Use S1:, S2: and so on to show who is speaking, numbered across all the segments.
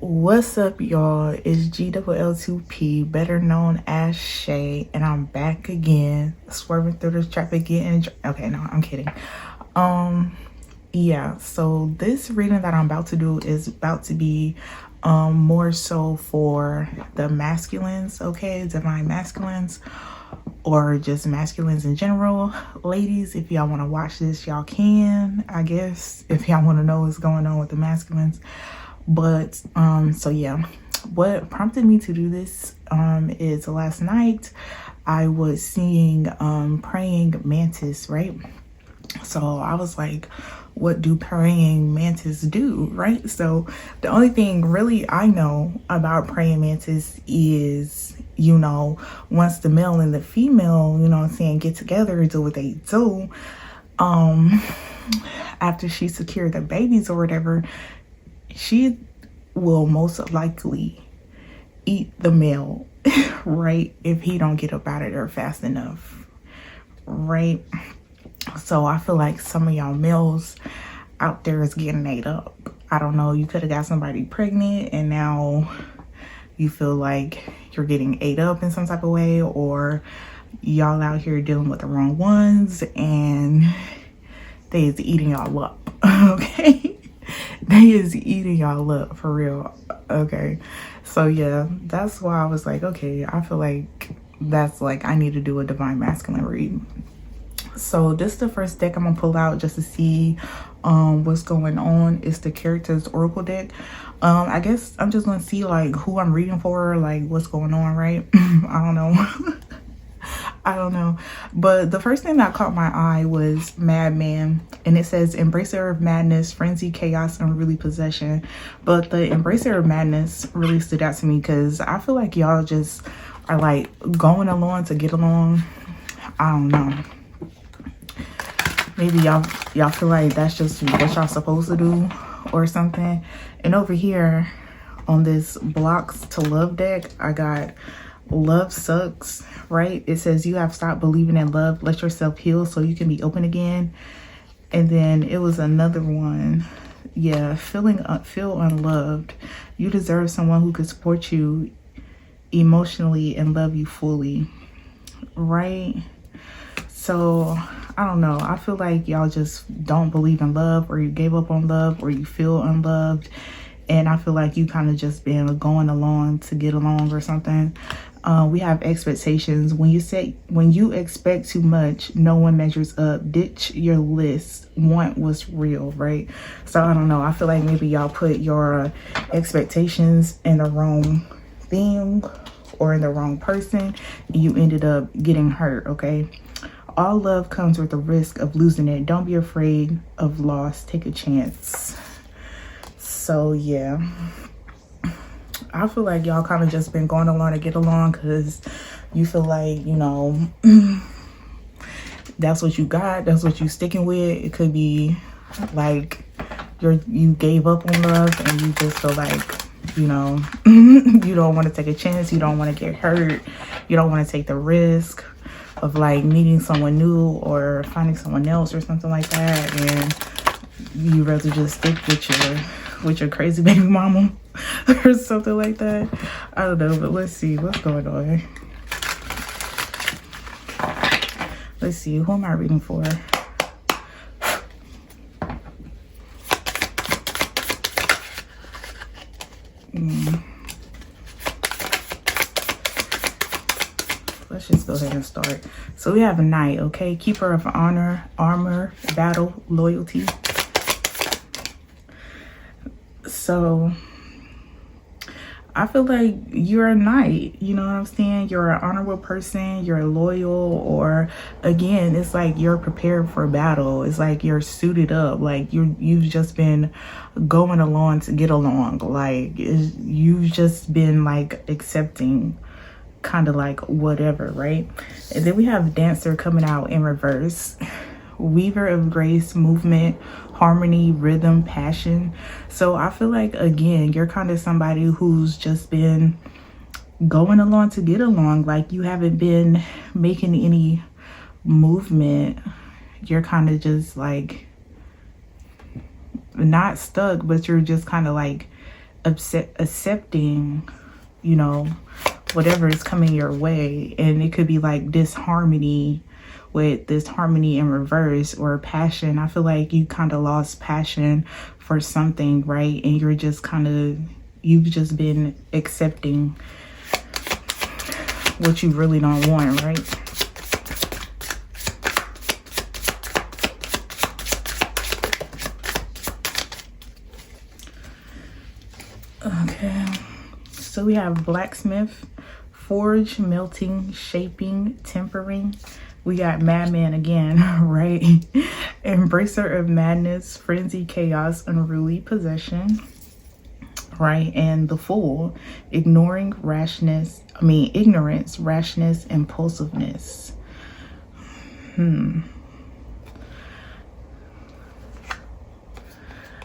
S1: What's up, y'all? It's GLL2P, better known as Shay, and I'm back again, swerving through the traffic again. Okay, no, I'm kidding. Yeah, so this reading that I'm about to do is about to be more so for the masculines, okay, divine masculines, or just masculines in general. Ladies, if y'all want to watch this, y'all can, I guess, if y'all want to know what's going on with the masculines. But so yeah, what prompted me to do this is last night I was seeing praying mantis, right? So I was like, what do praying mantis do, right? So the only thing really I know about praying mantis is, once the male and the female, get together and do what they do, after she secured the babies or whatever, she will most likely eat the male, right? If he don't get up out of there fast enough, right? So I feel like some of y'all males out there is getting ate up. I don't know, you could have got somebody pregnant and now you feel like you're getting ate up in some type of way, or y'all out here dealing with the wrong ones and they is eating y'all up, okay? They is eating y'all up for real, okay? So yeah, that's why I was like, okay, I feel like that's like I need to do a divine masculine read. So this is the first deck I'm gonna pull out just to see what's going on. It's the Characters Oracle deck. I guess I'm just gonna see like who I'm reading for, like what's going on, right? I don't know. I don't know, but the first thing that caught my eye was Madman, and it says Embracer of Madness, Frenzy, Chaos, and Unruly Possession. But the Embracer of Madness really stood out to me because I feel like y'all just are like going along to get along. I don't know, maybe y'all feel like that's just what y'all supposed to do or something. And over here on this Blocks to Love deck, I got Love Sucks, right? It says you have stopped believing in love, let yourself heal so you can be open again. And then it was another one, yeah, feel unloved. You deserve someone who could support you emotionally and love you fully, right? So I don't know, I feel like y'all just don't believe in love, or you gave up on love, or you feel unloved. And I feel like you kind of just been going along to get along or something. We have expectations. When you expect too much, no one measures up. Ditch your list. Want what's real, right? So I don't know. I feel like maybe y'all put your expectations in the wrong thing or in the wrong person, and you ended up getting hurt, okay? All love comes with the risk of losing it. Don't be afraid of loss. Take a chance. So yeah, I feel like y'all kind of just been going along to get along because you feel like, that's what you got, that's what you sticking with. It could be like you gave up on love and you just feel like, you don't want to take a chance, you don't want to get hurt, you don't want to take the risk of like meeting someone new or finding someone else or something like that, and you rather just stick with your crazy baby mama or something like that. I don't know, but let's see what's going on. Let's see, who am I reading for? Let's just go ahead and start. So we have a Knight, okay? Keeper of honor, armor, battle, loyalty. So I feel like you're a knight, you know what I'm saying? You're an honorable person, you're loyal, or again, it's like you're prepared for battle. It's like you're suited up, like you've just been going along to get along. Like you've just been like accepting kind of like whatever, right? And then we have Dancer coming out in reverse. Weaver of grace, movement, harmony, rhythm, passion. So I feel like, again, you're kind of somebody who's just been going along to get along. Like you haven't been making any movement. You're kind of just like not stuck, but you're just kind of like accepting, you know, whatever is coming your way. And it could be like disharmony with this harmony in reverse, or passion. I feel like you kind of lost passion for something, right? And you're just kind of, you've just been accepting what you really don't want, right? Okay, so we have blacksmith, forge, melting, shaping, tempering. We got madman again, right? Embracer of madness, frenzy, chaos, unruly possession, right? And the fool, ignorance, rashness, impulsiveness.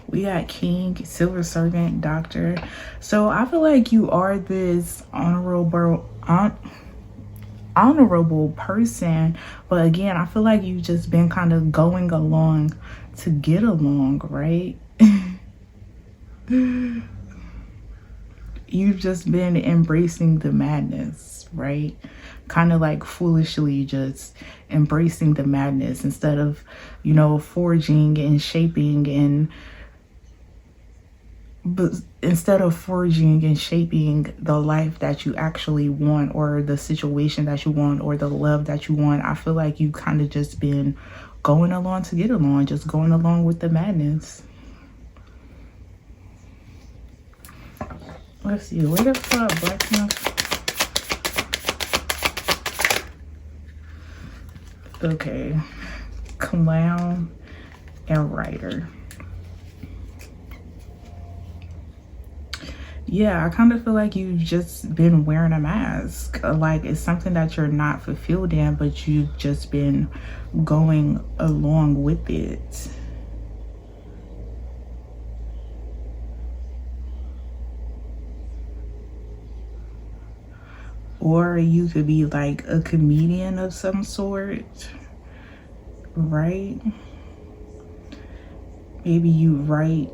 S1: We got king, silver servant, doctor. So I feel like you are this honorable person, but again, I feel like you've just been kind of going along to get along, right? You've just been embracing the madness, right? Kind of like foolishly just embracing the madness instead of, you know, forging and shaping and the life that you actually want, or the situation that you want, or the love that you want. I feel like you kind of just been going along to get along, just going along with the madness. Let's see, where the fuck, blacksmith? Okay, clown and writer. Yeah, I kind of feel like you've just been wearing a mask. Like it's something that you're not fulfilled in, but you've just been going along with it. Or you could be like a comedian of some sort, right? Maybe you write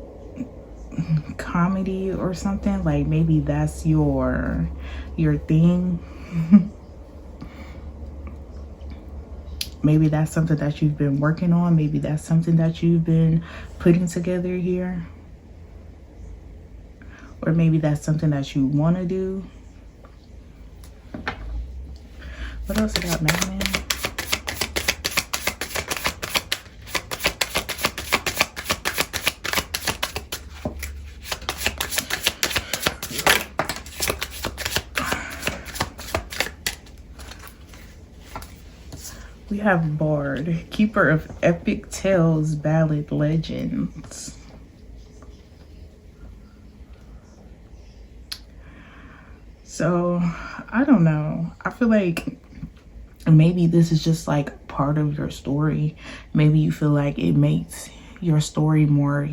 S1: comedy or something, like maybe that's your thing. Maybe that's something that you've been working on. Maybe that's something that you've been putting together here, or maybe that's something that you want to do. What else about madman? We have bard, keeper of epic tales, ballad, legends. So I don't know, I feel like maybe this is just like part of your story. Maybe you feel like it makes your story more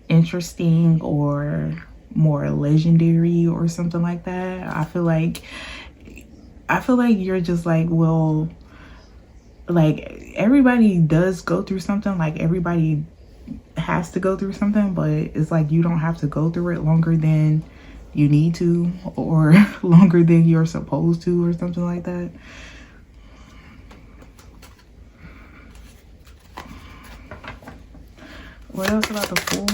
S1: interesting or more legendary or something like that. I feel like you're just like, well, like everybody does go through something, like everybody has to go through something, but it's like you don't have to go through it longer than you need to, or longer than you're supposed to, or something like that. What else about the fool?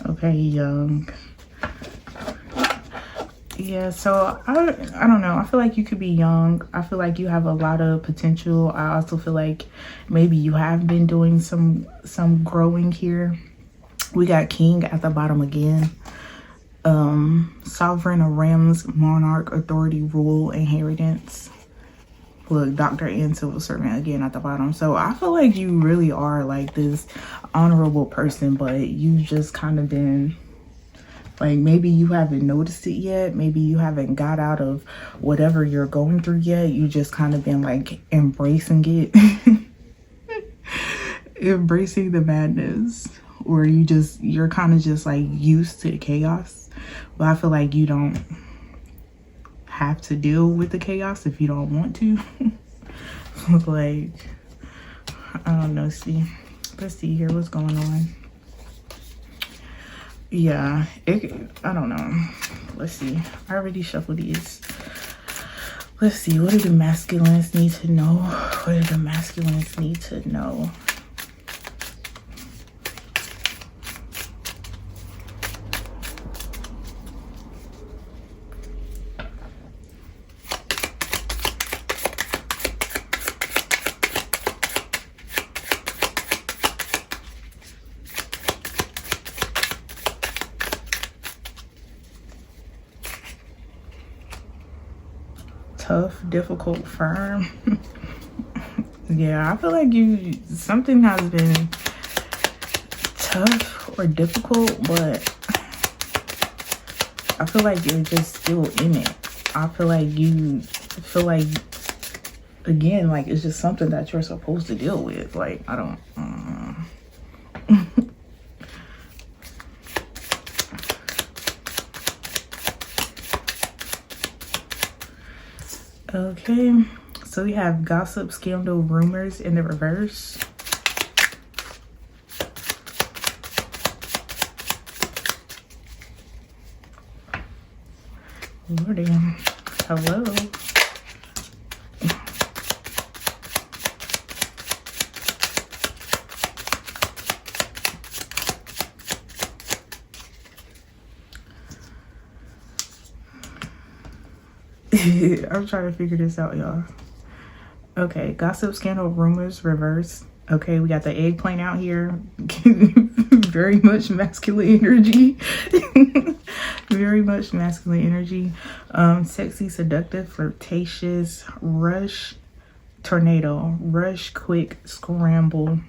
S1: Okay, young. Yeah, so I don't know. I feel like you could be young. I feel like you have a lot of potential. I also feel like maybe you have been doing some growing here. We got king at the bottom again. Sovereign of realms, monarch, authority, rule, inheritance. Look, doctor and civil servant again at the bottom. So I feel like you really are like this honorable person, but you've just kind of been like, maybe you haven't noticed it yet. Maybe you haven't got out of whatever you're going through yet. You just kind of been like embracing it. Embracing the madness. or you're kind of just like used to the chaos. But I feel like you don't have to deal with the chaos if you don't want to. Like, I don't know. Let's see here what's going on. Yeah, I don't know. Let's see. I already shuffled these. Let's see. What do the masculines need to know? What do the masculines need to know? Tough, difficult, firm. Yeah, I feel like something has been tough or difficult, but I feel like you're just still in it. I feel like you feel like, again, like it's just something that you're supposed to deal with. Like, I don't Okay, so we have gossip, scandal, rumors in the reverse. Lordy, hello. I'm trying to figure this out, y'all. Okay, gossip, scandal, rumors, reverse. Okay, we got the eggplant out here. Very much masculine energy. Very much masculine energy. Sexy, seductive, flirtatious, rush, tornado, rush, quick, scramble.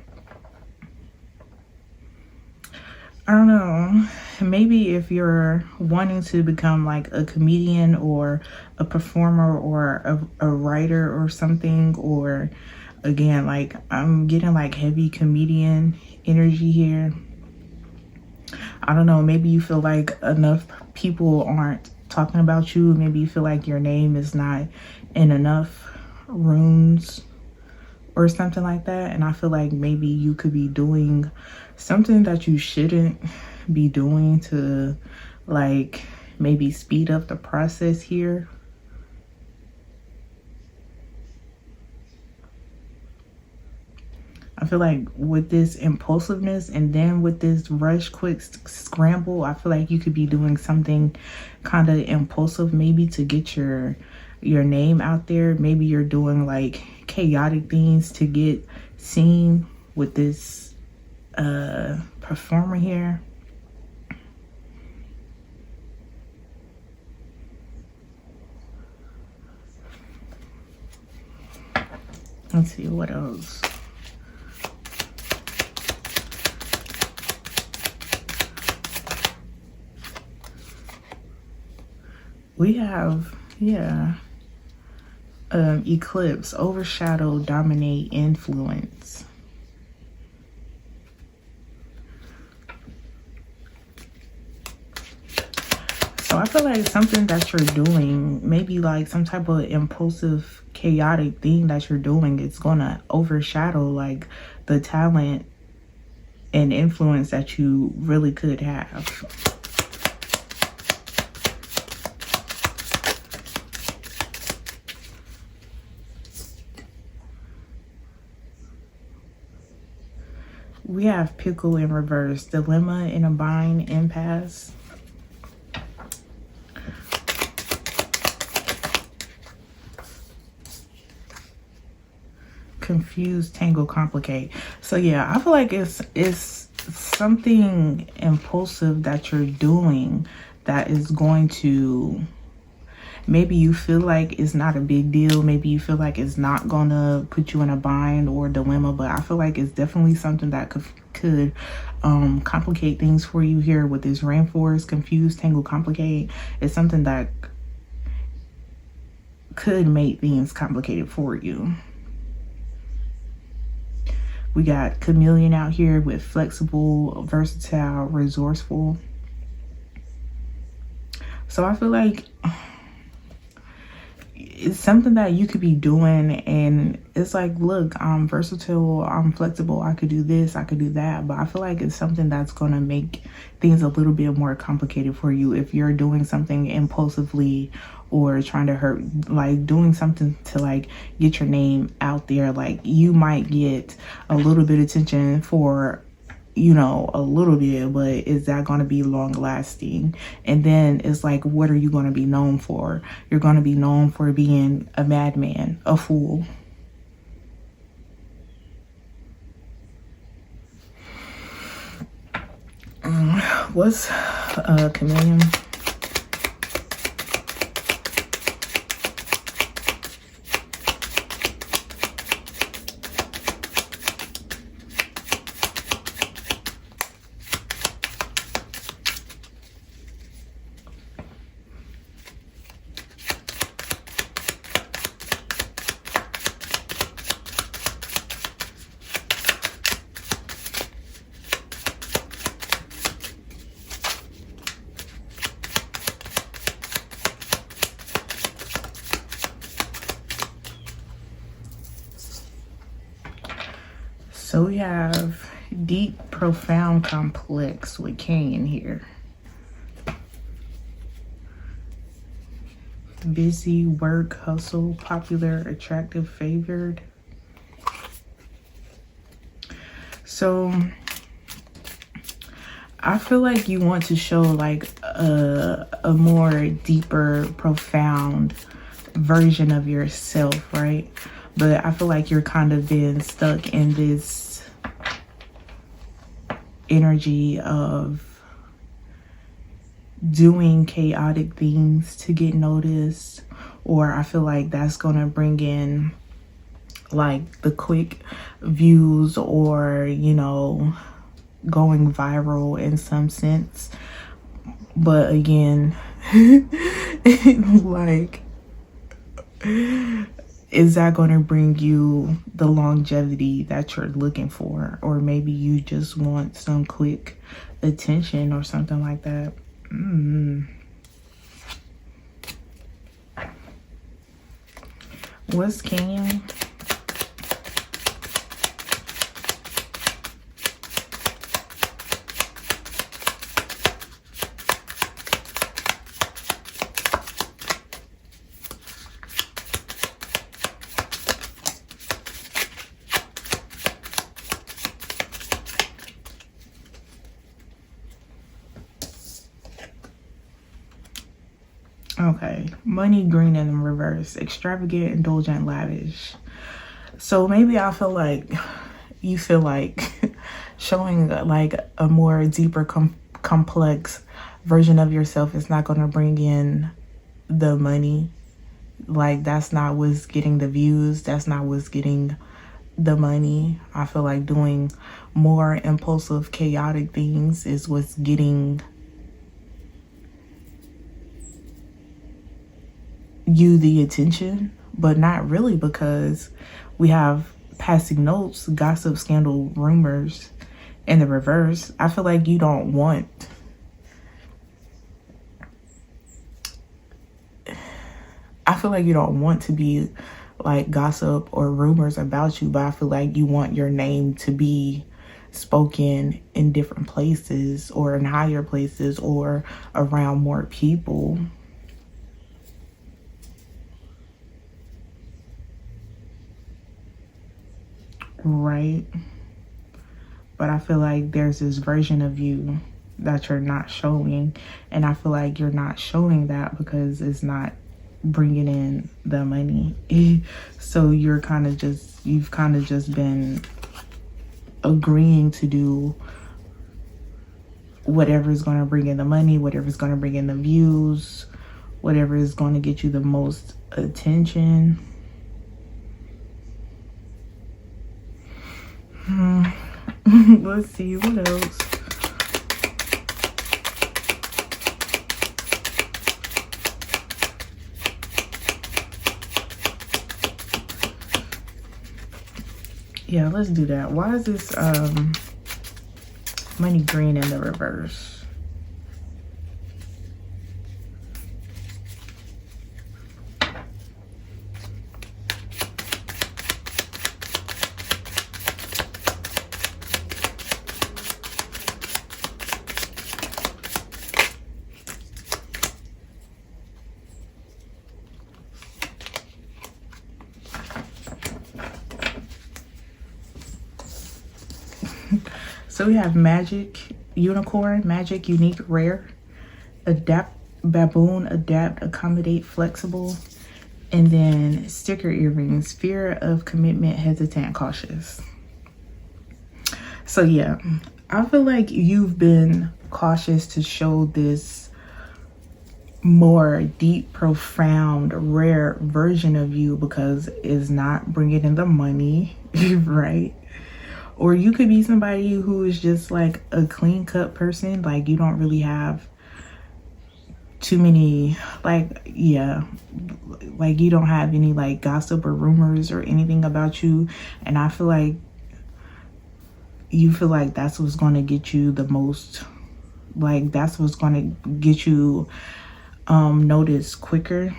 S1: I don't know. Maybe if you're wanting to become like a comedian or a performer or a writer or something, or again, like I'm getting like heavy comedian energy here. I don't know. Maybe you feel like enough people aren't talking about you. Maybe you feel like your name is not in enough rooms or something like that. And I feel like maybe you could be doing something that you shouldn't be doing to like maybe speed up the process here. I feel like with this impulsiveness and then with this rush, quick scramble, I feel like you could be doing something kind of impulsive, maybe to get your name out there. Maybe you're doing like chaotic things to get seen with this performer here. Let's see what else. We have, yeah, eclipse, overshadow, dominate, influence. So I feel like something that you're doing, maybe like some type of impulsive, chaotic thing that you're doing, it's gonna overshadow like the talent and influence that you really could have. We have pickle in reverse, dilemma in a bind, impasse. Confuse, tangle, complicate. So yeah, I feel like it's something impulsive that you're doing that is going to, maybe you feel like it's not a big deal. Maybe you feel like it's not gonna put you in a bind or dilemma, but I feel like it's definitely something that could complicate things for you here with this rainforest. Confuse, tangle, complicate. It's something that could make things complicated for you. We got chameleon out here with flexible, versatile, resourceful. So I feel like it's something that you could be doing, and it's like, look, I'm versatile, I'm flexible, I could do this, I could do that. But I feel like it's something that's going to make things a little bit more complicated for you if you're doing something impulsively or trying to hurt, like doing something to like get your name out there. Like you might get a little bit of attention for, you know, a little bit, but is that going to be long lasting? And then it's like, what are you going to be known for? You're going to be known for being a madman, a fool. What's chameleon? So we have deep, profound, complex with Canyon here. Busy, work, hustle, popular, attractive, favored. So I feel like you want to show like a more deeper, profound version of yourself, right? But I feel like you're kind of been stuck in this energy of doing chaotic things to get noticed, or I feel like that's gonna bring in like the quick views, or you know, going viral in some sense. But again, like, is that going to bring you the longevity that you're looking for? Or maybe you just want some quick attention or something like that. What's Canyon? Okay, money green in reverse, extravagant, indulgent, lavish. So maybe I feel like you feel like showing like a more deeper, complex version of yourself is not going to bring in the money. Like that's not what's getting the views. That's not what's getting the money. I feel like doing more impulsive, chaotic things is what's getting you the attention, but not really, because we have passing notes, gossip, scandal, rumors in the reverse. I feel like you don't want to be like gossip or rumors about you, but I feel like you want your name to be spoken in different places or in higher places or around more people. Right? But I feel like there's this version of you that you're not showing, and I feel like you're not showing that because it's not bringing in the money. So you've kind of just been agreeing to do whatever is going to bring in the money, whatever is going to bring in the views, whatever is going to get you the most attention. Let's see, what else? Yeah, let's do that. Why is this money green in the reverse? So we have magic, unicorn, magic, unique, rare, adapt, baboon, adapt, accommodate, flexible, and then sticker earrings, fear of commitment, hesitant, cautious. So yeah, I feel like you've been cautious to show this more deep, profound, rare version of you because it's not bringing in the money, right? Or you could be somebody who is just like a clean cut person. Like you don't really have too many, like, yeah, like you don't have any like gossip or rumors or anything about you. And I feel like you feel like that's what's going to get you the most, like that's what's going to get you noticed quicker.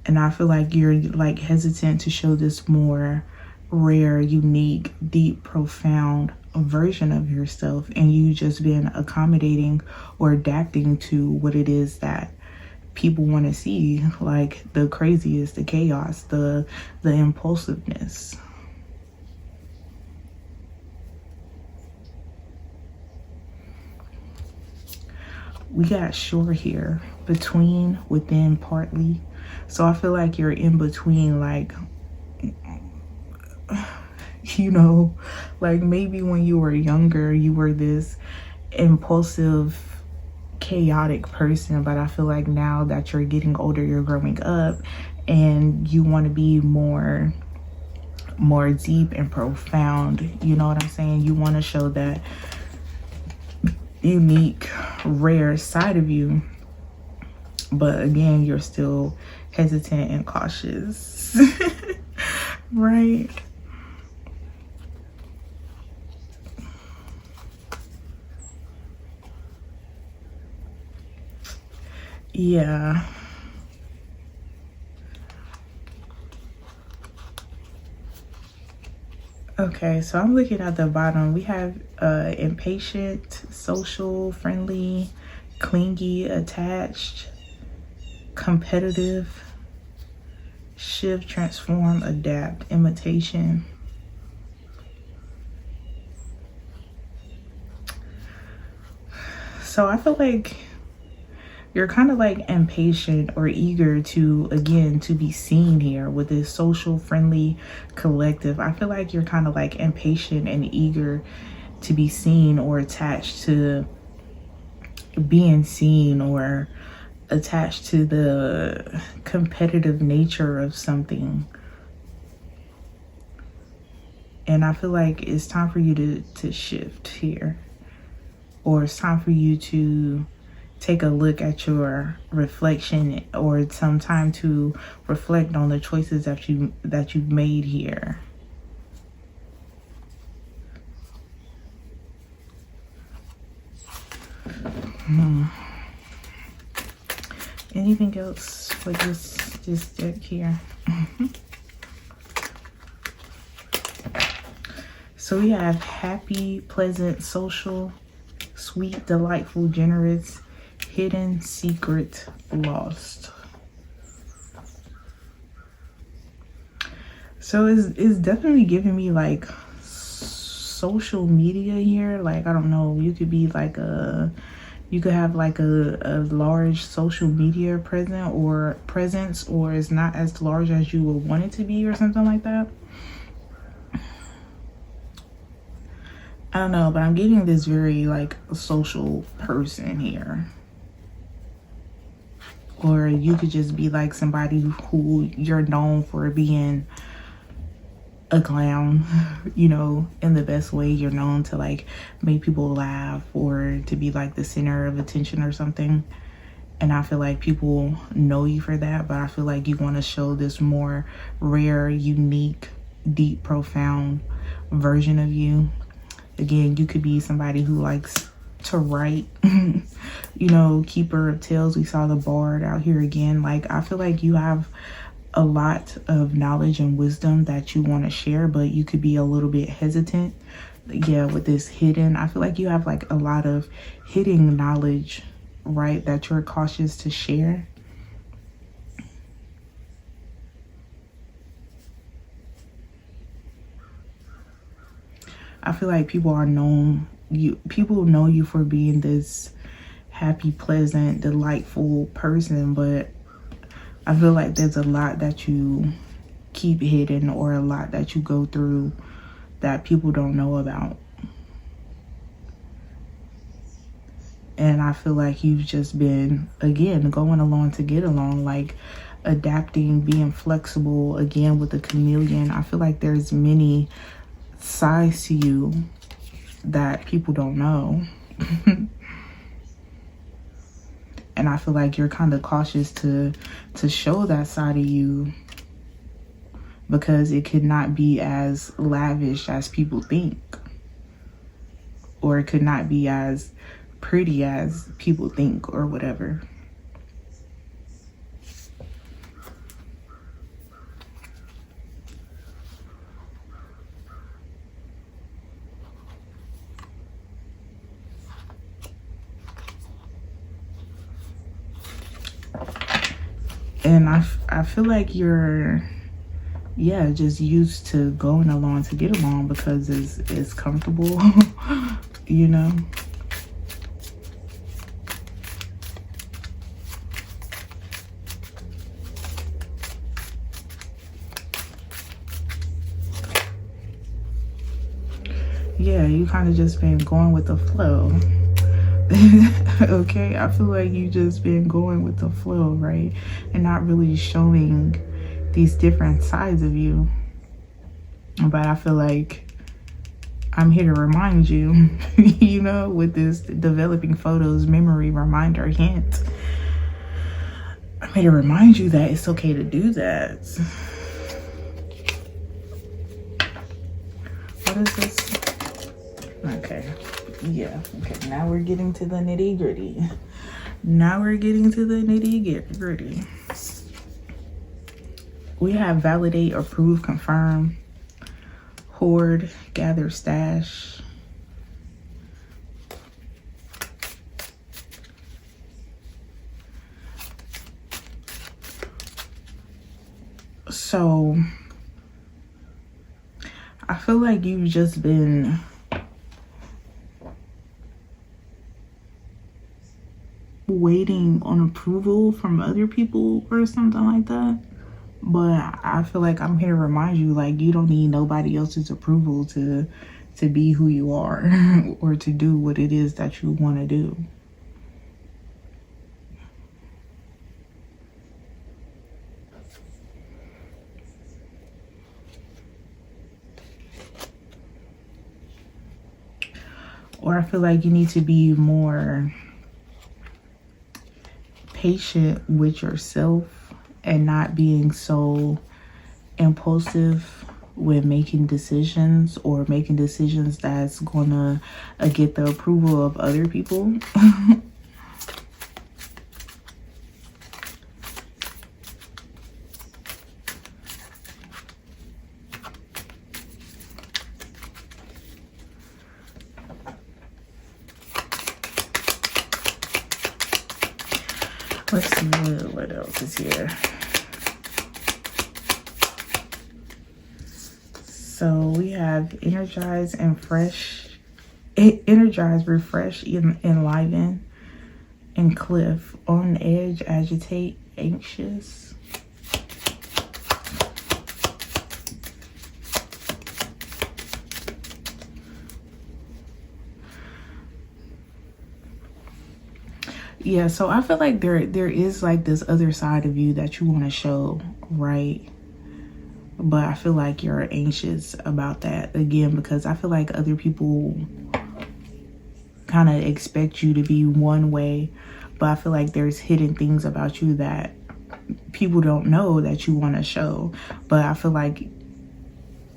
S1: And I feel like you're like hesitant to show this more rare, unique, deep, profound version of yourself, and you just been accommodating or adapting to what it is that people want to see, like the craziest, the chaos, the impulsiveness. We got sure here, between, within, partly. So I feel like you're in between, like, you know, like maybe when you were younger, you were this impulsive, chaotic person, but I feel like now that you're getting older, you're growing up and you want to be more deep and profound. You know what I'm saying? You want to show that unique, rare side of you, but again, you're still hesitant and cautious. Right? Yeah. Okay, so I'm looking at the bottom. We have impatient, social, friendly, clingy, attached, competitive, shift, transform, adapt, imitation. So I feel like you're kind of like impatient or eager to, again, to be seen here with this social, friendly, collective. I feel like you're kind of like impatient and eager to be seen or attached to being seen or attached to the competitive nature of something. And I feel like it's time for you to shift here, or it's time for you to take a look at your reflection, or some time to reflect on the choices that you've made here. Anything else for this deck here? So we have happy, pleasant, social, sweet, delightful, generous, hidden, secret, lost. So it's definitely giving me like social media here. Like, I don't know, you could be like you could have like a large social media presence, or it's not as large as you would want it to be, or something like that. I don't know, but I'm getting this very like social person here. Or you could just be like somebody who you're known for being a clown, you know, in the best way. You're known to like make people laugh, or to be like the center of attention or something. And I feel like people know you for that, but I feel like you want to show this more rare, unique, deep, profound version of you. Again, you could be somebody who likes to write, you know, keeper of tales. We saw the bard out here again. Like, I feel like you have a lot of knowledge and wisdom that you want to share, but you could be a little bit hesitant. Yeah, with this hidden, I feel like you have like a lot of hidden knowledge, right, that you're cautious to share. I feel like people know you for being this happy, pleasant, delightful person, but I feel like there's a lot that you keep hidden, or a lot that you go through that people don't know about. And I feel like you've just been, again, going along to get along, like adapting, being flexible, again, with the chameleon. I feel like there's many sides to you that people don't know. And I feel like you're kind of cautious to show that side of you, because it could not be as lavish as people think, or it could not be as pretty as people think, or whatever. And I feel like you're, yeah, just used to going along to get along because it's comfortable, you know? Yeah, you kind of just been going with the flow. Okay, I feel like you just been going with the flow, right? And not really showing these different sides of you. But I feel like I'm here to remind you, you know, with this developing photos memory reminder hint. I'm here to remind you that it's okay to do that. What is this? Okay. Yeah. Okay. Now we're getting to the nitty gritty. Now we're getting to the nitty gritty. We have validate, approve, confirm, hoard, gather, stash. So I feel like you've just been waiting on approval from other people or something like that. But I feel like I'm here to remind you, like, you don't need nobody else's approval to be who you are or to do what it is that you want to do. Or I feel like you need to be more patient with yourself and not being so impulsive with making decisions, or making decisions that's gonna get the approval of other people. Let's see what else is here. So we have energize and energize, refresh, enliven, and cliff, on edge, agitate, anxious. Yeah, so I feel like there is like this other side of you that you want to show, right? But I feel like you're anxious about that, again, because I feel like other people kind of expect you to be one way, but I feel like there's hidden things about you that people don't know that you want to show. But I feel like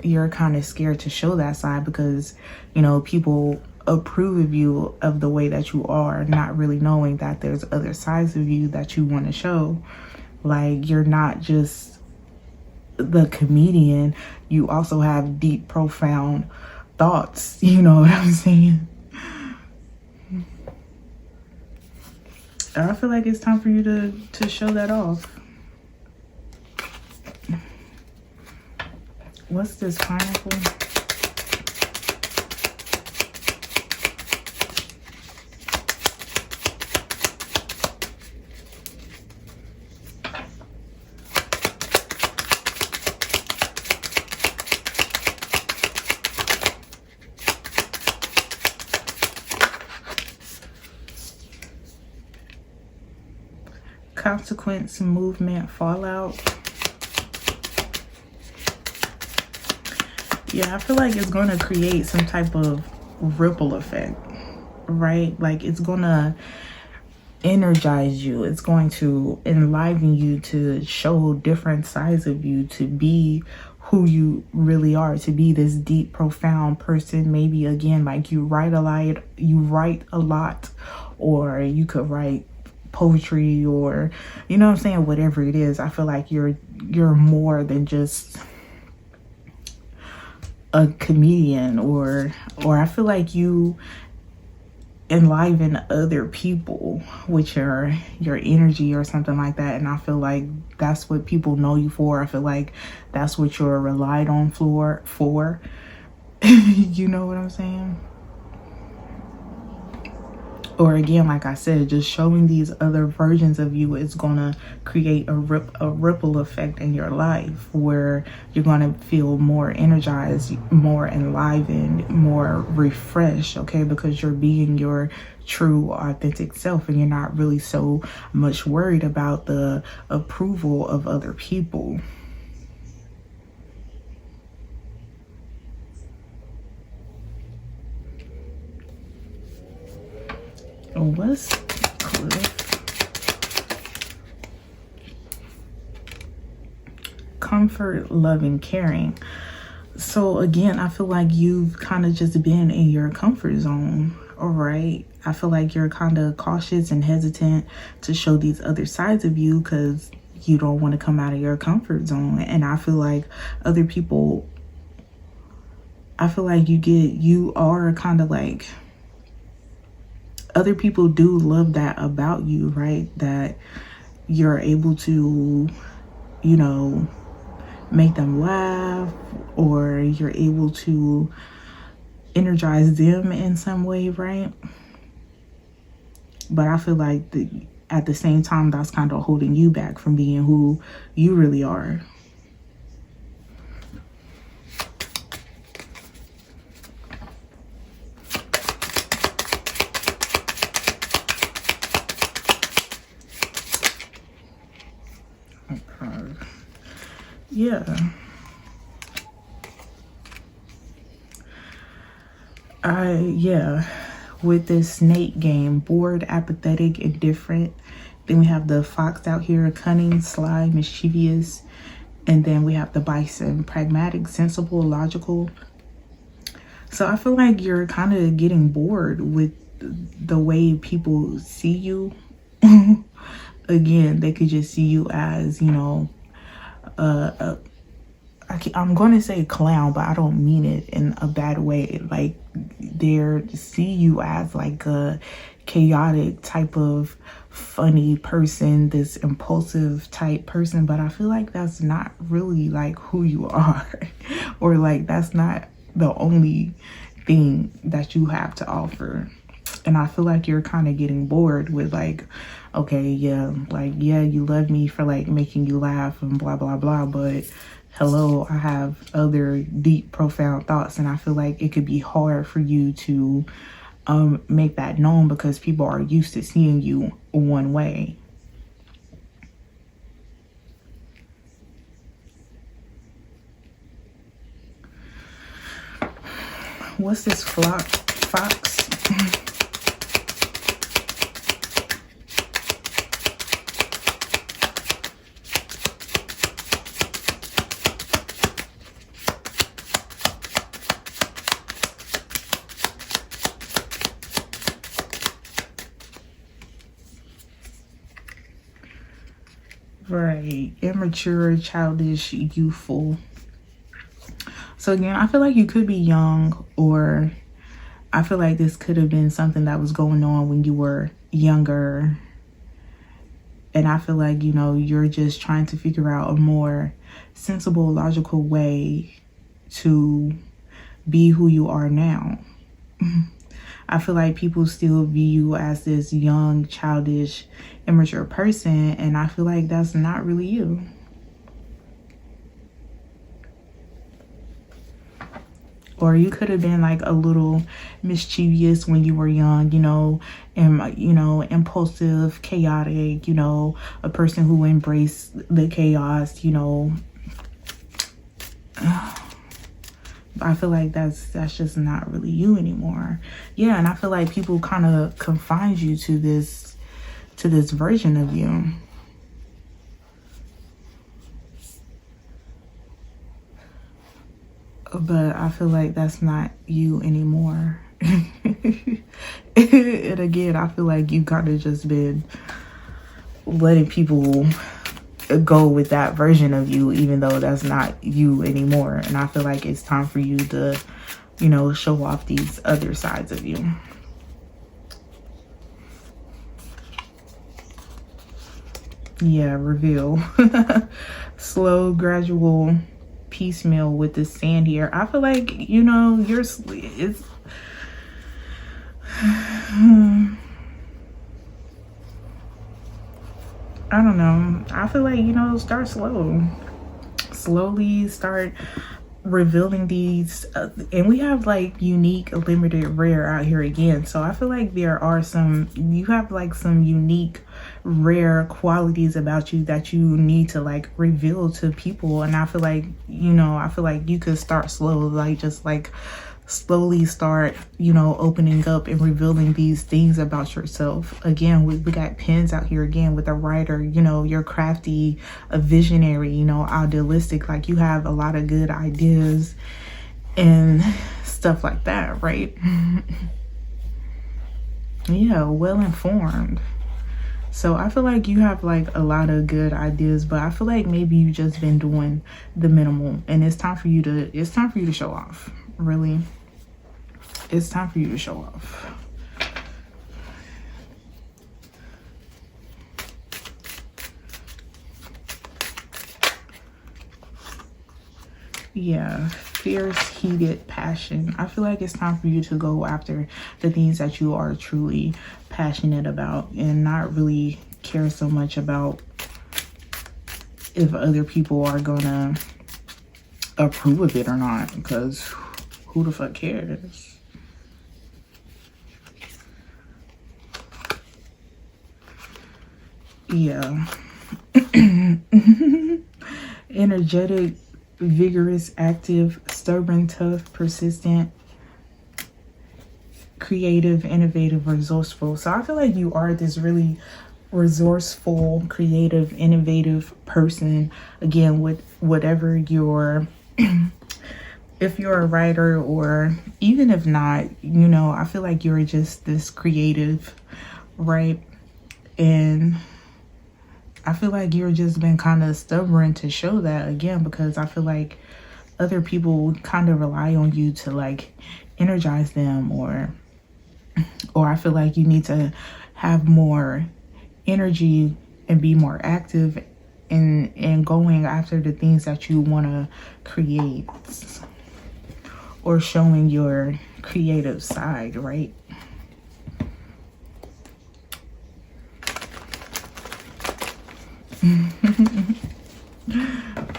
S1: you're kind of scared to show that side because, you know, people approve of you of the way that you are, not really knowing that there's other sides of you that you want to show. Like, you're not just the comedian, you also have deep, profound thoughts, you know what I'm saying? I feel like it's time for you to show that off. What's this, pineapple? Consequence, movement, fallout. Yeah, I feel like it's going to create some type of ripple effect, right? Like, it's going to energize you. It's going to enliven you to show different sides of you, to be who you really are, to be this deep, profound person. Maybe, again, like you write a lot, or you could write poetry, or, you know what I'm saying, whatever it is. I feel like you're more than just a comedian, or I feel like you enliven other people with your energy or something like that. And I feel like that's what people know you for. I feel like that's what you're relied on for you know what I'm saying? Or, again, like I said, just showing these other versions of you is going to create a ripple effect in your life where you're going to feel more energized, more enlivened, more refreshed, okay? Because you're being your true, authentic self, and you're not really so much worried about the approval of other people. What's Cliff? Comfort, love, and caring. So, again, I feel like you've kind of just been in your comfort zone, all right? I feel like you're kind of cautious and hesitant to show these other sides of you because you don't want to come out of your comfort zone. And I feel like other people, I feel like you are kind of like, other people do love that about you, right? That you're able to, you know, make them laugh, or you're able to energize them in some way, right? But I feel like at the same time, that's kind of holding you back from being who you really are. Yeah. With this snake game, bored, apathetic, indifferent. Then we have the fox out here, cunning, sly, mischievous. And then we have the bison, pragmatic, sensible, logical. So I feel like you're kind of getting bored with the way people see you. Again, they could just see you as, you know, I'm going to say clown, but I don't mean it in a bad way. Like, they see you as like a chaotic type of funny person, this impulsive type person. But I feel like that's not really like who you are, or like that's not the only thing that you have to offer. And I feel like you're kind of getting bored with like, okay, yeah, like, yeah, you love me for like making you laugh and blah, blah, blah. But hello, I have other deep, profound thoughts. And I feel like it could be hard for you to make that known because people are used to seeing you one way. What's this fox? Right. Immature, childish, youthful. So again, I feel like you could be young, or I feel like this could have been something that was going on when you were younger. And I feel like, you know, you're just trying to figure out a more sensible, logical way to be who you are now. I feel like people still view you as this young, childish, immature person, and I feel like that's not really you. Or you could have been like a little mischievous when you were young, you know, and impulsive, chaotic, you know, a person who embraced the chaos, you know. I feel like that's just not really you anymore. Yeah, and I feel like people kind of confine you to this version of you. But I feel like that's not you anymore. And again, I feel like you kind of just been letting people go with that version of you, even though that's not you anymore. And I feel like it's time for you to, you know, show off these other sides of you. Yeah, reveal. Slow, gradual, piecemeal with the sand here. I feel like, you know, it's I don't know. I feel like, you know, start slow. Slowly start revealing these. And we have like unique, limited, rare out here again. So I feel like you have like some unique, rare qualities about you that you need to like reveal to people. And I feel like, you know, you could start slow, like just like slowly start, you know, opening up and revealing these things about yourself. Again, we got pens out here again with a writer, you know, you're crafty, a visionary, you know, idealistic, like you have a lot of good ideas and stuff like that, right? Yeah, well informed. So I feel like you have like a lot of good ideas, but I feel like maybe you just been doing the minimal, and it's time for you to show off. Really, it's time for you to show off. Yeah, fierce, heated passion. I feel like it's time for you to go after the things that you are truly passionate about and not really care so much about if other people are gonna approve of it or not, because who the fuck cares? Yeah. Energetic, vigorous, active, stubborn, tough, persistent, creative, innovative, resourceful. So I feel like you are this really resourceful, creative, innovative person. Again, with whatever your if you're a writer, or even if not, you know, I feel like you're just this creative, right? And I feel like you're just been kind of stubborn to show that, again, because I feel like other people kind of rely on you to like energize them, or I feel like you need to have more energy and be more active in going after the things that you want to create, or showing your creative side, right?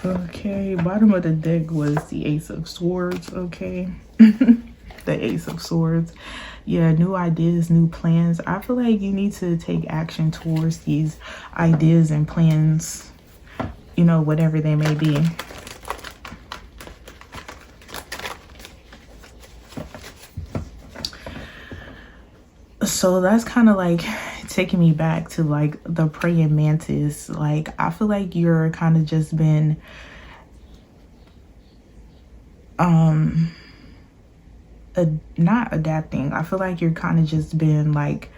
S1: Okay, bottom of the deck was the Ace of Swords, okay? The Ace of Swords. Yeah, new ideas, new plans. I feel like you need to take action towards these ideas and plans, you know, whatever they may be. So that's kind of like taking me back to like the praying mantis. Like, I feel like you're kind of just been not adapting. I feel like you're kind of just been like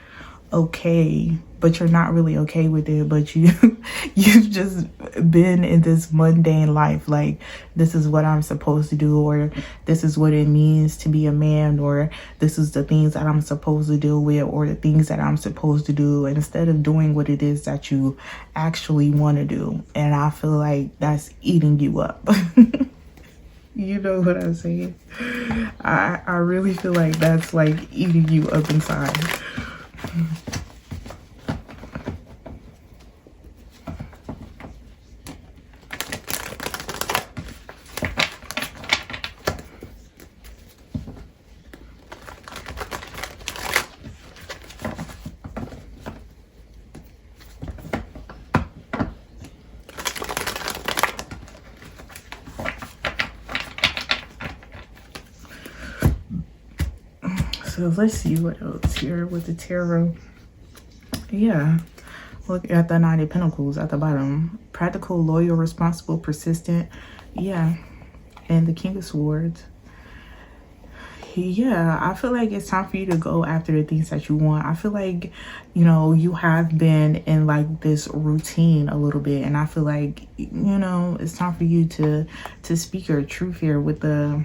S1: okay, but you're not really okay with it, but you've just been in this mundane life, like this is what I'm supposed to do, or this is what it means to be a man, or this is the things that I'm supposed to deal with, or the things that I'm supposed to do, instead of doing what it is that you actually want to do. And I feel like that's eating you up. You know what I'm saying? I really feel like that's like eating you up inside. So let's see what else here with the tarot. Yeah, look at the Knight of Pentacles at the bottom. Practical, loyal, responsible, persistent. Yeah, and the King of Swords. Yeah, I feel like it's time for you to go after the things that you want. I feel like, you know, you have been in like this routine a little bit, and I feel like, you know, it's time for you to speak your truth here with the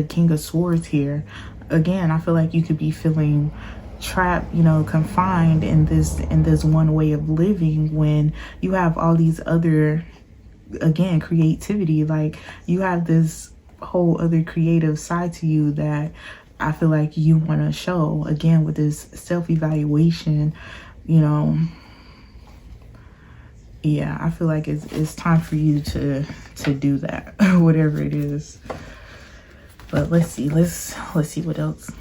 S1: King of Swords here. Again, I feel like you could be feeling trapped, you know, confined in this one way of living, when you have all these other, again, creativity. Like you have this whole other creative side to you that I feel like you want to show, again, with this self-evaluation, you know. Yeah, I feel like it's time for you to do that, whatever it is. But let's see what else.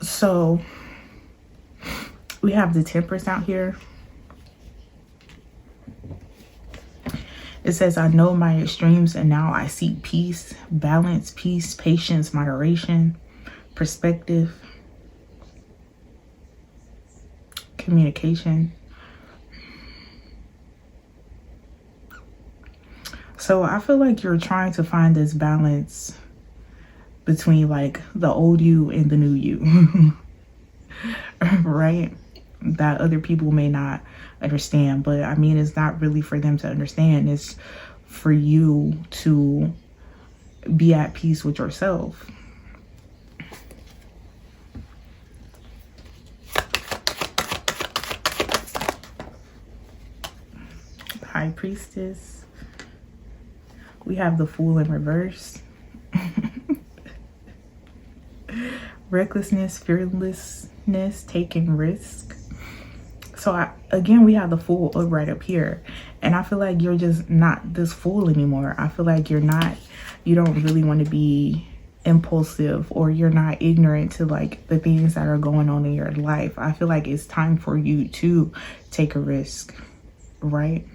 S1: So we have the Temperance out here. It says, I know my extremes and now I seek peace, balance, peace, patience, moderation, perspective, communication. So I feel like you're trying to find this balance between like the old you and the new you, right? That other people may not understand, but I mean, it's not really for them to understand. It's for you to be at peace with yourself. High Priestess. We have the Fool in reverse. Recklessness, fearlessness, taking risk. So again, we have the Fool right up here. And I feel like you're just not this fool anymore. I feel like you don't really want to be impulsive, or you're not ignorant to like the things that are going on in your life. I feel like it's time for you to take a risk, right?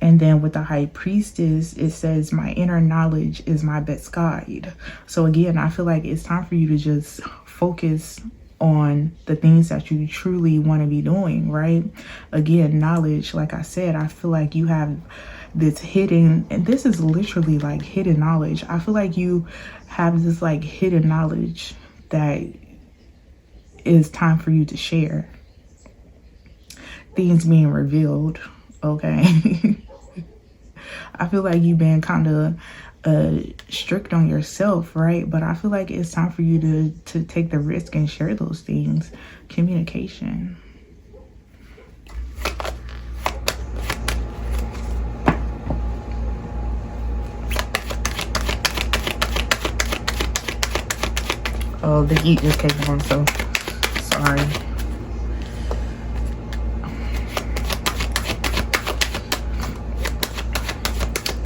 S1: And then with the High Priestess, it says, my inner knowledge is my best guide. So again, I feel like it's time for you to just focus on the things that you truly want to be doing, right? Again, knowledge, like I said, I feel like you have this hidden, and this is literally like hidden knowledge. I feel like you have this like hidden knowledge that is time for you to share. Things being revealed, okay? I feel like you've been kind of strict on yourself, right? But I feel like it's time for you to take the risk and share those things. Communication. Oh, the heat just came on, so sorry.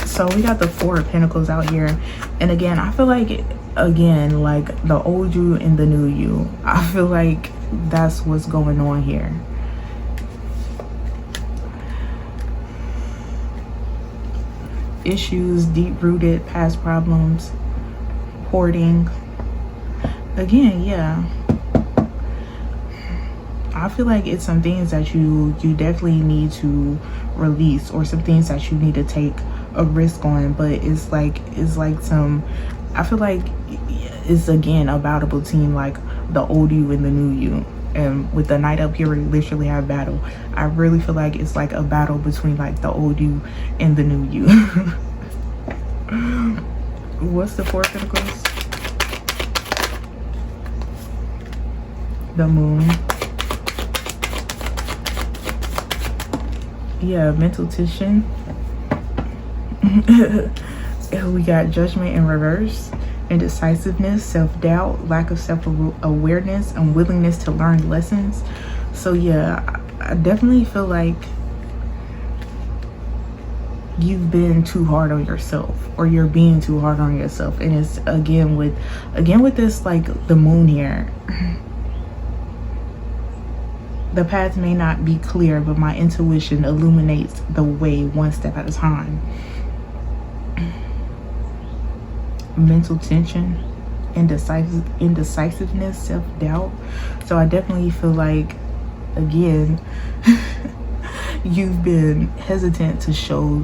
S1: So we got the Four of Pentacles out here. And again, I feel like, like the old you and the new you. I feel like that's what's going on here. Issues, deep-rooted past problems, hoarding. Again, yeah. I feel like it's some things that you definitely need to release, or some things that you need to take a risk on. But it's like some, I feel like it's again a battleable team, like the old you and the new you. And with the Knight up here, we literally have battle. I really feel like it's like a battle between like the old you and the new you. What's the Four of Pentacles? The Moon. Yeah, mental tension. We got Judgment in reverse, indecisiveness, self-doubt, lack of self-awareness, and willingness to learn lessons. So yeah, I definitely feel like you've been too hard on yourself, or you're being too hard on yourself. And it's again with this, like the Moon here. The path may not be clear, but my intuition illuminates the way one step at a time. Mental tension, indecisiveness, self-doubt. So I definitely feel like, again, you've been hesitant to show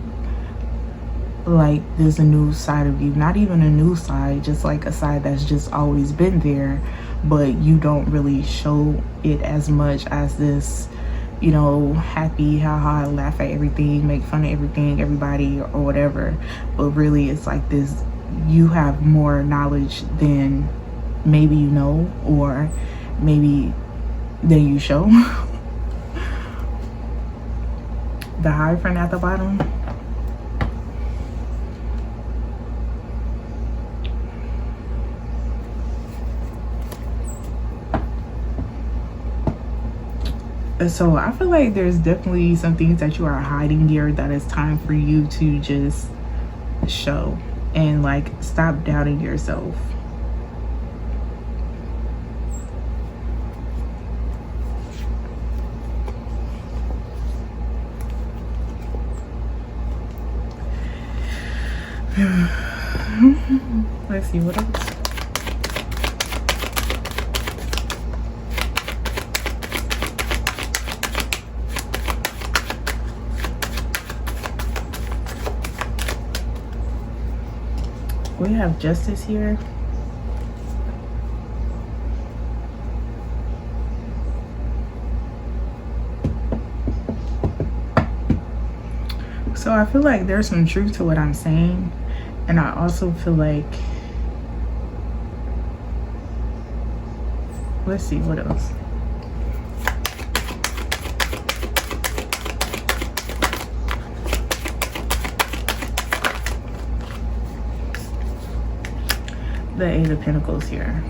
S1: like there's a new side of you. Not even a new side, just like a side that's just always been there, but you don't really show it as much as this, you know, happy, haha, laugh at everything, make fun of everything, everybody, or whatever. But really it's like this, you have more knowledge than maybe you know, or maybe than you show. The Hierophant at the bottom. So I feel like there's definitely some things that you are hiding here that it's time for you to just show, and like stop doubting yourself. Let's see what else. We have Justice here. So I feel like there's some truth to what I'm saying, and I also feel like, let's see what else. The Eight of Pentacles here.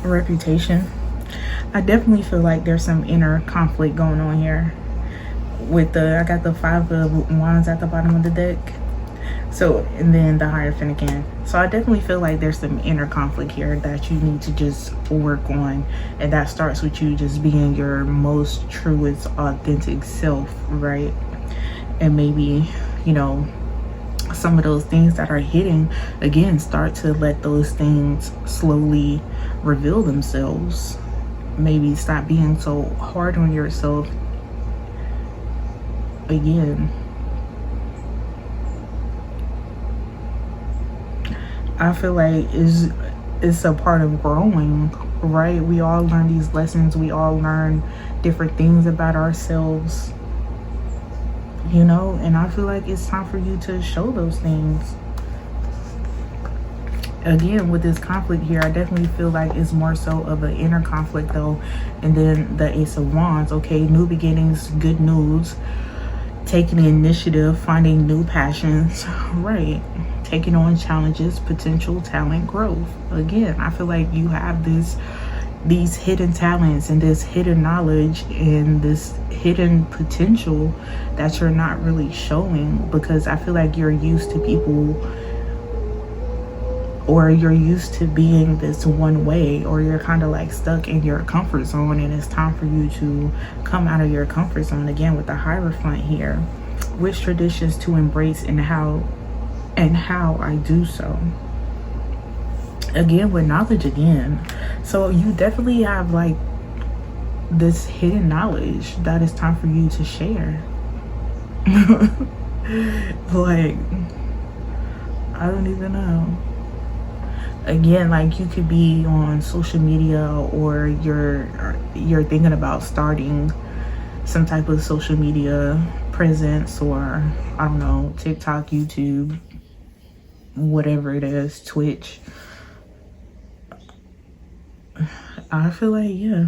S1: Reputation. I definitely feel like there's some inner conflict going on here with the, I got the Five of Wands at the bottom of the deck. So, and then the Hierophant again. So I definitely feel like there's some inner conflict here that you need to just work on. And that starts with you just being your most truest, authentic self, right? And maybe, you know, some of those things that are hidden, again, start to let those things slowly reveal themselves. Maybe stop being so hard on yourself. Again, I feel like it's a part of growing, right? We all learn these lessons. We all learn different things about ourselves, you know, and I feel like it's time for you to show those things. Again, with this conflict here, I definitely feel like it's more so of an inner conflict though. And then the Ace of Wands, okay, new beginnings, good news, taking the initiative, finding new passions, right? Taking on challenges, potential, talent, growth. Again, I feel like you have these hidden talents and this hidden knowledge and this hidden potential that you're not really showing, because I feel like you're used to people, or you're used to being this one way, or you're kind of like stuck in your comfort zone, and it's time for you to come out of your comfort zone. Again, with the Hierophant here, which traditions to embrace, and how I do so. Again, with knowledge again. So you definitely have like this hidden knowledge that it's time for you to share. Like, I don't even know. Again, like, you could be on social media, or you're thinking about starting some type of social media presence, or I don't know, TikTok, YouTube, whatever it is, Twitch. I feel like, yeah.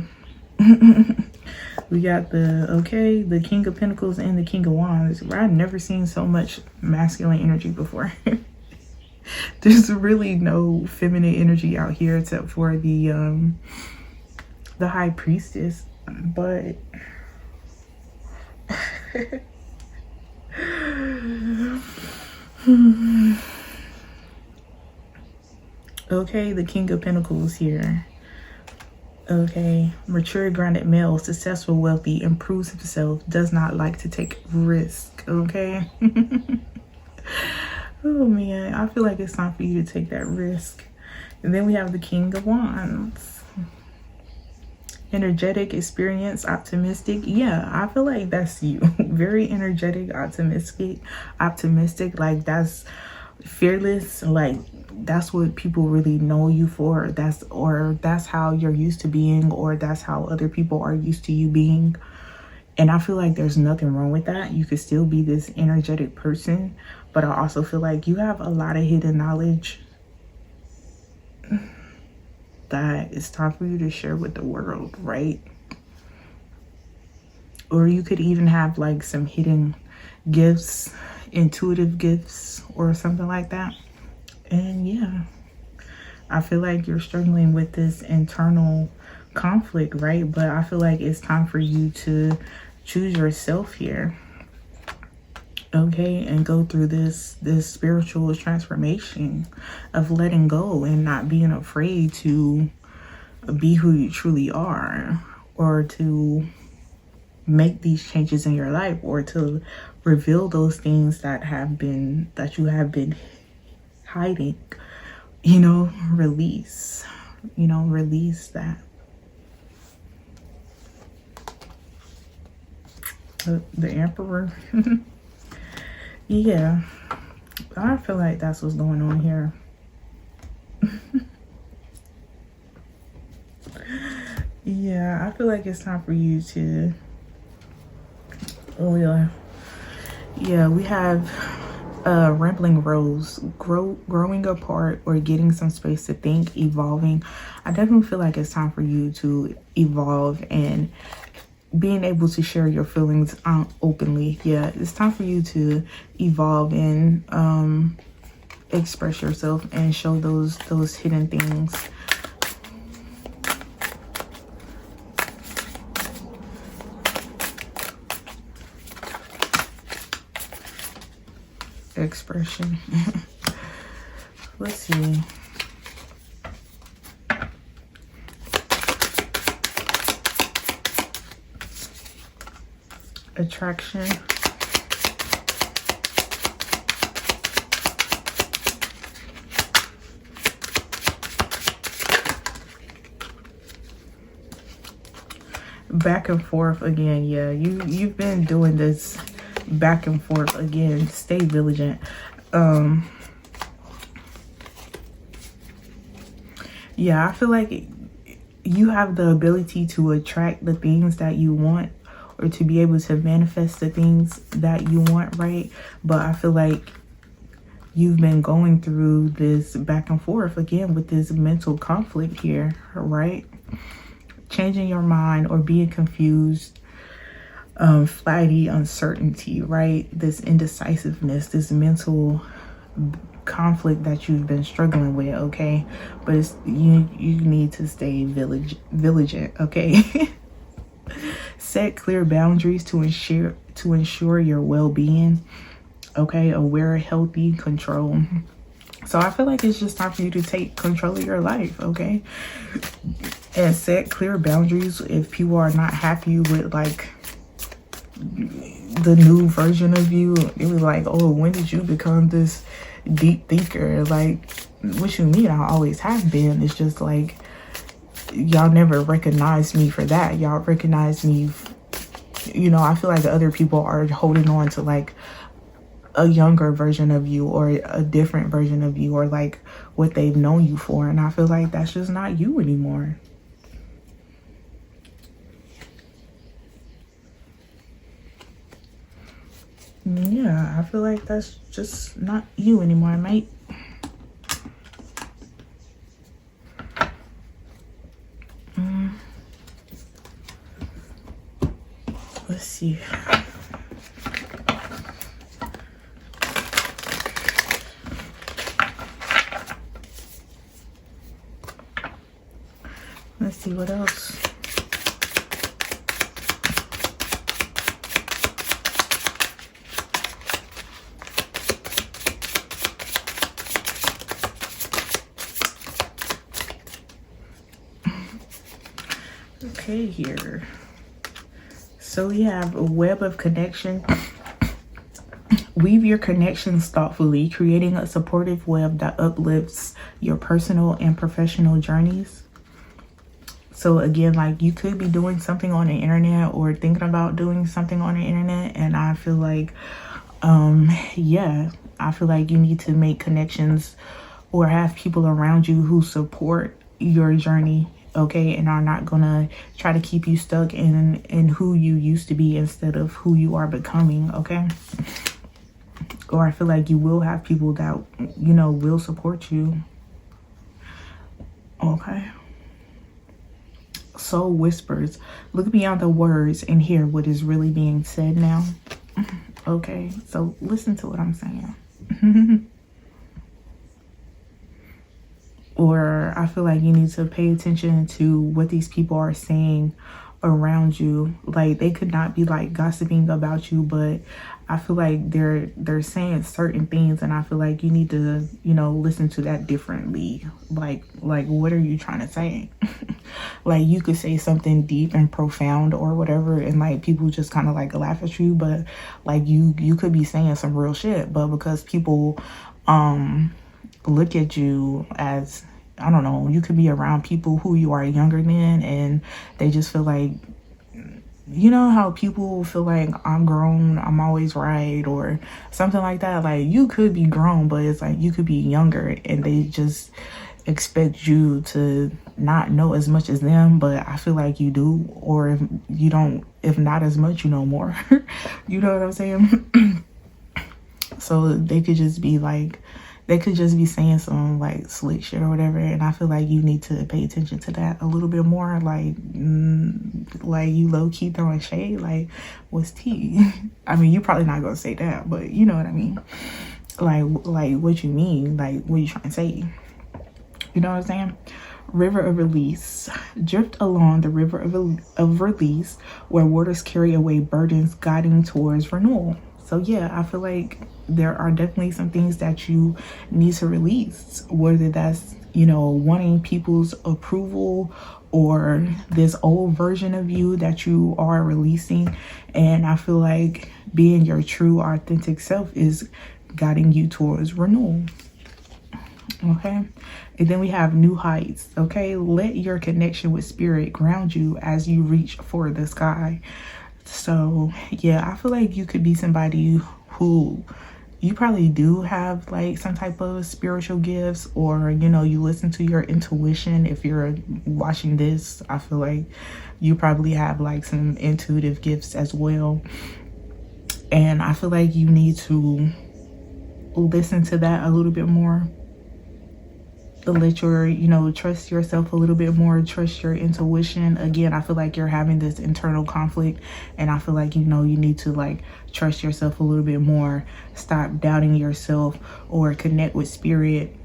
S1: We got the King of Pentacles and the King of Wands. I've never seen so much masculine energy before. There's really no feminine energy out here except for the High Priestess. But okay, the King of Pentacles here. Okay, mature, grounded male, successful, wealthy, improves himself, does not like to take risk. Okay. Oh man, I feel like it's time for you to take that risk. And then we have the King of Wands. Energetic, experienced, optimistic. Yeah, I feel like that's you. Very energetic, optimistic. Like, that's fearless. Like, that's what people really know you for. That's how you're used to being, or that's how other people are used to you being. And I feel like there's nothing wrong with that. You could still be this energetic person, but I also feel like you have a lot of hidden knowledge that it's time for you to share with the world, right? Or you could even have like some hidden gifts, intuitive gifts, or something like that. And yeah, I feel like you're struggling with this internal conflict, right? But I feel like it's time for you to choose yourself here, okay, and go through this spiritual transformation of letting go and not being afraid to be who you truly are, or to make these changes in your life, or to reveal those things that you have been hiding. Release that. The Emperor. Yeah, I feel like that's what's going on here. Yeah, I feel like it's time for you to, oh yeah, we have Rambling Rose, growing apart or getting some space to think, evolving. I definitely feel like it's time for you to evolve and being able to share your feelings openly. Yeah, it's time for you to evolve and express yourself and show those hidden things. Expression. Let's see. Attraction. Back and forth again. Yeah, you've been doing this back and forth again. Stay vigilant. Yeah, I feel like you have the ability to attract the things that you want, or to be able to manifest the things that you want, right? But I feel like you've been going through this back and forth again with this mental conflict here, right? Changing your mind or being confused, flighty, uncertainty, right? This indecisiveness, this mental conflict that you've been struggling with, okay? But it's, you need to stay vigilant, okay? Set clear boundaries to ensure your well-being, okay? Aware, healthy control. So I feel like it's just time for you to take control of your life, okay? And set clear boundaries if people are not happy with like the new version of you. It was like, oh, when did you become this deep thinker? Like, what you mean? I always have been. It's just like, y'all never recognized me for that. Y'all recognized me, you know. I feel like other people are holding on to like a younger version of you or a different version of you, or like what they've known you for, and I feel like that's just not you anymore. Yeah, I feel like that's just not you anymore, mate. Let's see. Let's see what else. Okay, here. So we have a web of connection. Weave your connections thoughtfully, creating a supportive web that uplifts your personal and professional journeys. So again, like, you could be doing something on the internet or thinking about doing something on the internet, and I feel like, yeah, I feel like you need to make connections or have people around you who support your journey, okay, and are not gonna try to keep you stuck in who you used to be instead of who you are becoming, okay? Or I feel like you will have people that, you know, will support you, okay? Soul whispers. Look beyond the words and hear what is really being said now. Okay, so listen to what I'm saying. Or I feel like you need to pay attention to what these people are saying around you. Like, they could not be like gossiping about you, but I feel like they're saying certain things, and I feel like you need to, you know, listen to that differently. Like what are you trying to say? Like, you could say something deep and profound or whatever, and like people just kind of like laugh at you, but like you could be saying some real shit, but because people look at you as, I don't know, you could be around people who you are younger than, and they just feel like, you know how people feel like, I'm grown, I'm always right, or something like that. Like, you could be grown, but it's like you could be younger, and they just expect you to not know as much as them, but I feel like you do. Or if you don't, if not as much, you know more. You know what I'm saying? So they could just be like, they could just be saying some like slick shit or whatever, and I feel like you need to pay attention to that a little bit more. Like, like you low-key throwing shade, like, what's tea? I mean, you're probably not gonna say that, but you know what I mean. Like what you mean? Like, what you trying to say? You know what I'm saying? River of release. Drift along the river of release, where waters carry away burdens, guiding towards renewal. So yeah, I feel like there are definitely some things that you need to release, whether that's, you know, wanting people's approval or this old version of you that you are releasing. And I feel like being your true authentic self is guiding you towards renewal. Okay, and then we have new heights. Okay, let your connection with spirit ground you as you reach for the sky. So yeah, I feel like you could be somebody who, you probably do have like some type of spiritual gifts, or, you know, you listen to your intuition. If you're watching this, I feel like you probably have like some intuitive gifts as well, and I feel like you need to listen to that a little bit more. Let your, you know, trust yourself a little bit more, trust your intuition. Again, I feel like you're having this internal conflict, and I feel like, you know, you need to like trust yourself a little bit more, stop doubting yourself, or connect with spirit,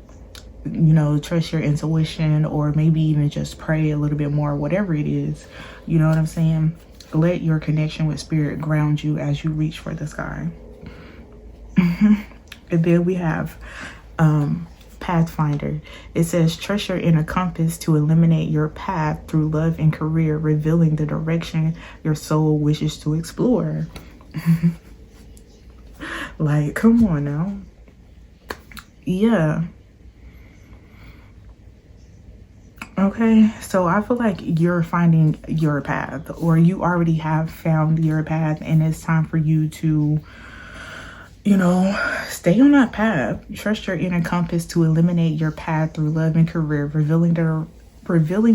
S1: you know, trust your intuition, or maybe even just pray a little bit more, whatever it is. You know what I'm saying? Let your connection with spirit ground you as you reach for the sky. And then we have Pathfinder. It says, trust your inner compass to eliminate your path through love and career, revealing the direction your soul wishes to explore. Like, come on now. Yeah. Okay, so I feel like you're finding your path, or you already have found your path, and it's time for you to, you know, stay on that path. Trust your inner compass to eliminate your path through love and career, revealing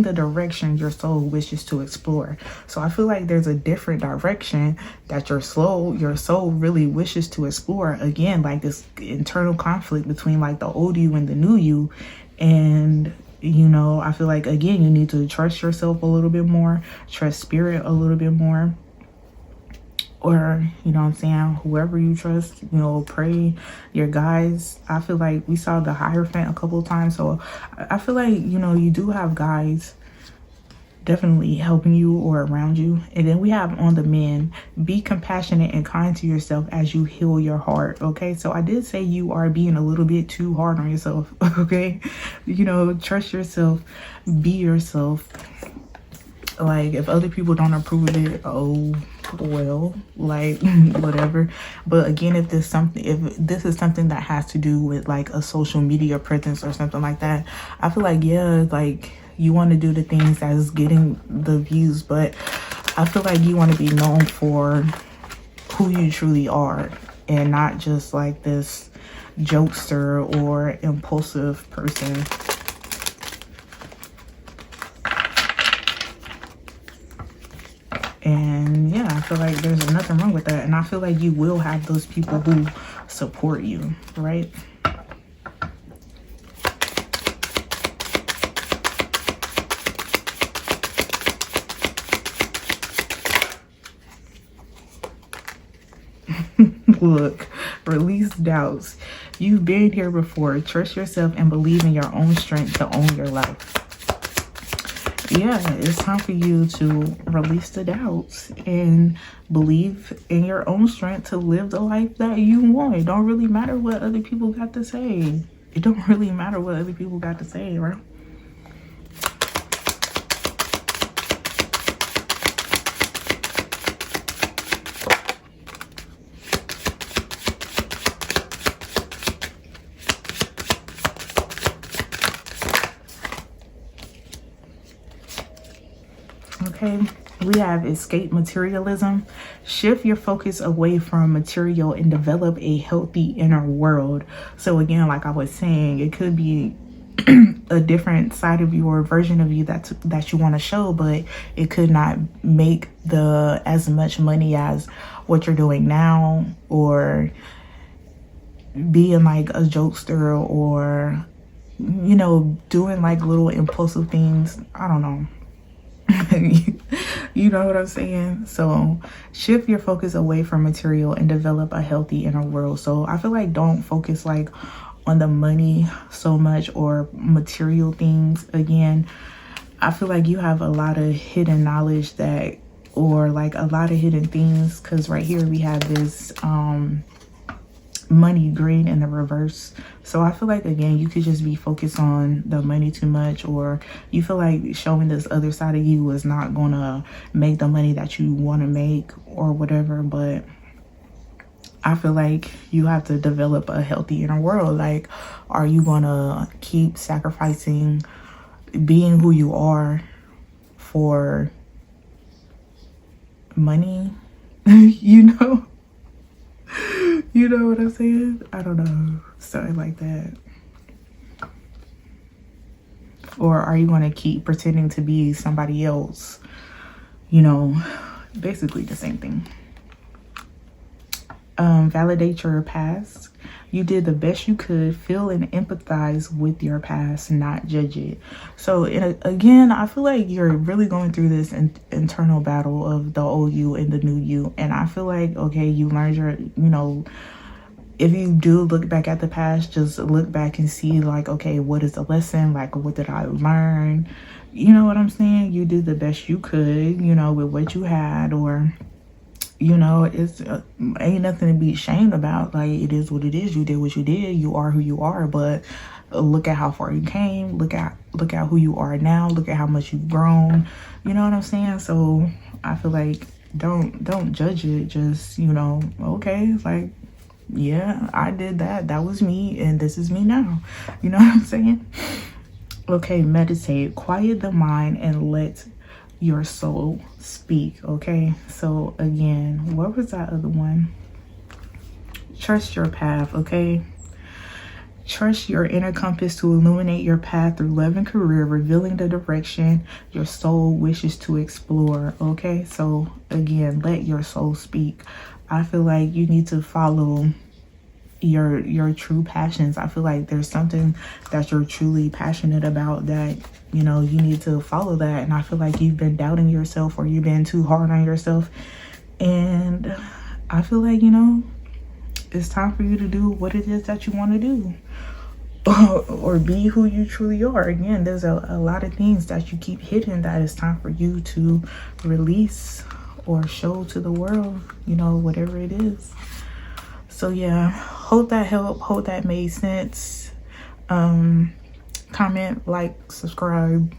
S1: the direction your soul wishes to explore. So I feel like there's a different direction that your soul really wishes to explore. Again, like this internal conflict between like the old you and the new you. And you know, I feel like again you need to trust yourself a little bit more, trust spirit a little bit more, or you know what I'm saying, whoever you trust, you know, pray, your guides. I feel like we saw the Hierophant a couple of times, so I feel like, you know, you do have guides definitely helping you or around you. And then we have on the men, be compassionate and kind to yourself as you heal your heart. Okay, so I did say you are being a little bit too hard on yourself. Okay, you know, trust yourself, be yourself. Like, if other people don't approve of it, oh well, like whatever. But again, if this is something that has to do with like a social media presence or something like that, I feel like, yeah, like you want to do the things that's getting the views, but I feel like you want to be known for who you truly are, and not just like this jokester or impulsive person. And yeah, I feel like there's nothing wrong with that. And I feel like you will have those people who support you, right? Look, release doubts. You've been here before. Trust yourself and believe in your own strength to own your life. Yeah, it's time for you to release the doubts and believe in your own strength to live the life that you want. It don't really matter what other people got to say. It don't really matter what other people got to say, right? Okay, we have escape materialism. Shift your focus away from material and develop a healthy inner world. So again, like I was saying, it could be a different side of you or version of you that you want to show, but it could not make as much money as what you're doing now, or being like a jokester, or you know, doing like little impulsive things. I don't know. You know what I'm saying? So shift your focus away from material and develop a healthy inner world. So I feel like don't focus like on the money so much or material things. Again, I feel like you have a lot of hidden knowledge that, or like a lot of hidden things, because right here we have this money green in the reverse. So I feel like again you could just be focused on the money too much, or you feel like showing this other side of you is not gonna make the money that you want to make or whatever. But I feel like you have to develop a healthy inner world. Like, are you gonna keep sacrificing being who you are for money? You know? You know what I'm saying? I don't know. Something like that. Or are you going to keep pretending to be somebody else? You know, basically the same thing. Validate your past. You did the best you could. Feel and empathize with your past, not judge it. So again, I feel like you're really going through this internal battle of the old you and the new you. And I feel like, okay, you learned your, you know, if you do look back at the past, just look back and see like, okay, what is the lesson? Like, what did I learn? You know what I'm saying? You did the best you could, you know, with what you had, or you know, it's ain't nothing to be ashamed about. Like, it is what it is. You did what you did. You are who you are. But look at how far you came. Look at who you are now. Look at how much you've grown. You know what I'm saying? So I feel like don't judge it. Just, you know, okay, like, yeah, I did that. That was me, and this is me now. You know what I'm saying? Okay, meditate. Quiet the mind and let your soul speak. Okay, so again, what was that other one? Trust your path. Okay, trust your inner compass to illuminate your path through love and career, revealing the direction your soul wishes to explore. Okay, so again, let your soul speak. I feel like you need to follow your true passions. I feel like there's something that you're truly passionate about that, you know, you need to follow that. And I feel like you've been doubting yourself, or you've been too hard on yourself, and I feel like, you know, it's time for you to do what it is that you want to do. Or be who you truly are. Again, there's a lot of things that you keep hidden that it's time for you to release or show to the world, you know, whatever it is. So yeah, hope that helped, hope that made sense. Comment, like, subscribe.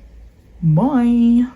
S1: Bye.